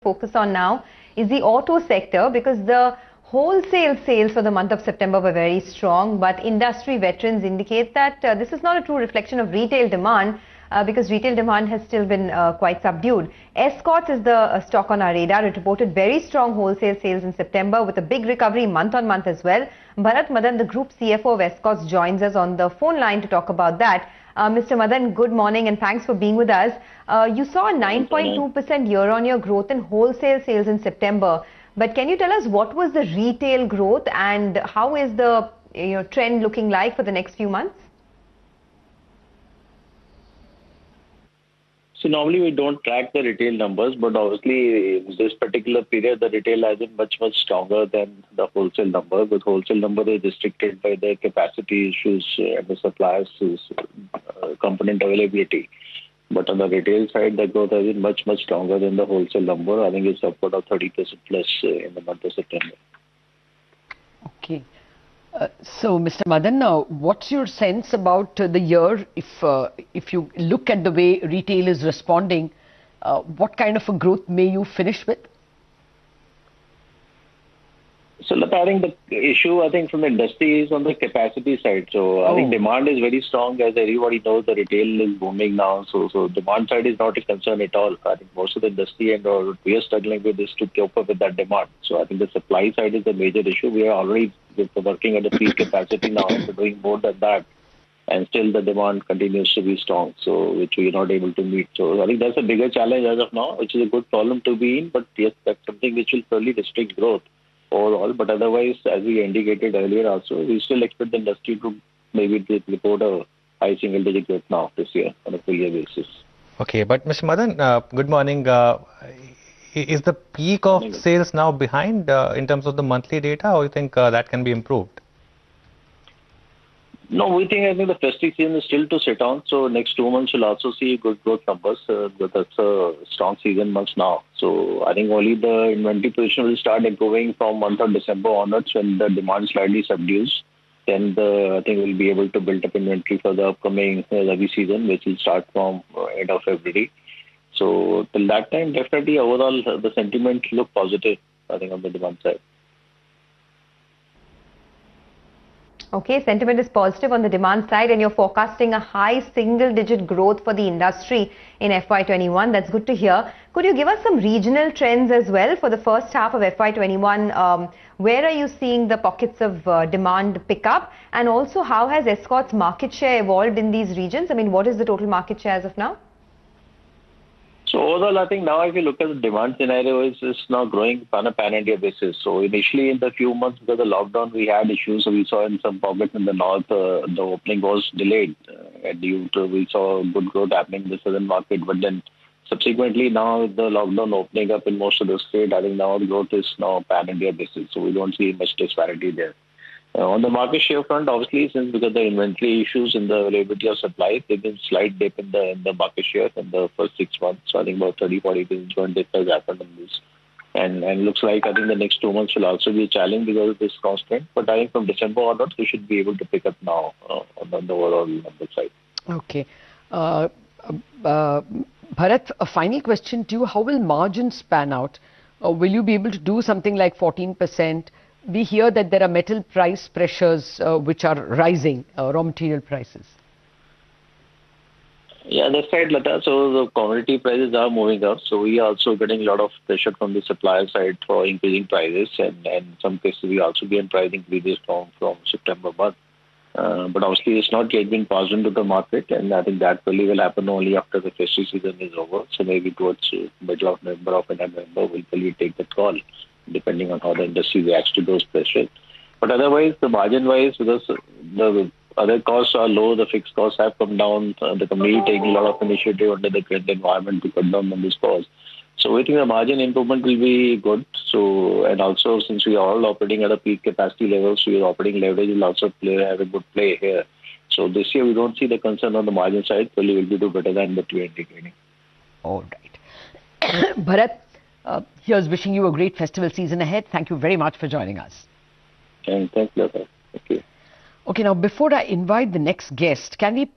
focus on now is the auto sector, because the wholesale sales for the month of September were very strong, but industry veterans indicate that this is not a true reflection of retail demand, because retail demand has still been quite subdued. Escorts is the stock on our radar. It reported very strong wholesale sales in September with a big recovery month on month as well. Bharat Madan, the group CFO of Escorts, joins us on the phone line to talk about that. Mr. Madan, good morning and thanks for being with us. You saw a 9.2% year-on-year growth in wholesale sales in September. But can you tell us what was the retail growth and how is the trend looking like for the next few months? So normally we don't track the retail numbers, but obviously in this particular period, the retail has been much stronger than the wholesale number. The wholesale number is restricted by the capacity issues and the suppliers' component availability. But on the retail side, the growth has been much stronger than the wholesale number. I think it's upward of 30% plus in the month of September. Okay. So, Mr. Madan, what's your sense about the year? If you look at the way retail is responding, what kind of a growth may you finish with? So, look, I think the issue, from the industry is on the capacity side. So, I think demand is very strong. As everybody knows, the retail is booming now. So demand side is not a concern at all. I think most of the industry and what we are struggling with is to cope up with that demand. So, I think the supply side is the major issue. We are already working at the peak capacity now. We're doing more than that. And still the demand continues to be strong, so which we are not able to meet. So, I think that's a bigger challenge as of now, which is a good problem to be in. But yes, that's something which will probably restrict growth overall, but otherwise, as we indicated earlier also, we still expect the industry to maybe report a high single-digit growth now this year on a full-year basis. Okay, but Mr. Madan, good morning. Is the peak of sales now behind in terms of the monthly data, or you think that can be improved? No, I think the festive season is still to sit on. So next 2 months we'll also see good growth numbers. That's a strong season months now. So I think only the inventory position will start improving from month of December onwards when the demand slightly subdues. Then I think we'll be able to build up inventory for the upcoming Rabi season, which will start from end of February. So till that time, definitely overall the sentiment look positive, I think, on the demand side. Okay, sentiment is positive on the demand side and you're forecasting a high single-digit growth for the industry in FY21. That's good to hear. Could you give us some regional trends as well for the first half of FY21? Where are you seeing the pockets of demand pick up? And also, how has Escorts' market share evolved in these regions? I mean, what is the total market share as of now? So overall, I think now if you look at the demand scenario, it's now growing on a pan-India basis. So initially in the few months because of the lockdown, we had issues. So we saw in some pockets in the north, the opening was delayed. And we saw good growth happening in the southern market. But then subsequently now the lockdown opening up in most of the state, I think now the growth is now pan-India basis. So we don't see much disparity there. On the market share front, obviously, since because of the inventory issues and the availability of supply, there's been slight dip in the market share in the first 6 months. So I think about 30-40% dip has happened in this. And looks like I think the next 2 months will also be a challenge because of this constraint. But I think from December onwards, we should be able to pick up now on the overall number side. Okay. Bharat, a final question to you. How will margins pan out? Will you be able to do something like 14%? We hear that there are metal price pressures which are rising, raw material prices. Yeah, that's right, Lata. So the commodity prices are moving up. So we are also getting a lot of pressure from the supplier side for increasing prices. And in some cases, we also get price increases from September month. But obviously, it's not yet been passed into the market. And I think that probably will happen only after the festive season is over. So maybe towards middle of November or November, we'll probably take the call, depending on how the industry reacts to those pressures. But otherwise, the margin-wise, because the other costs are low, the fixed costs have come down, the company taking a lot of initiative under the current environment to cut down on this cost. So we think the margin improvement will be good. So, and also since we are all operating at a peak capacity level, so your operating leverage will also have a good play here. So this year we don't see the concern on the margin side, probably will be do better than the 2020. All right. Bharat, here's wishing you a great festival season ahead. Thank you very much for joining us. And thanks, Lata. Thank you. Okay, now before I invite the next guest, can we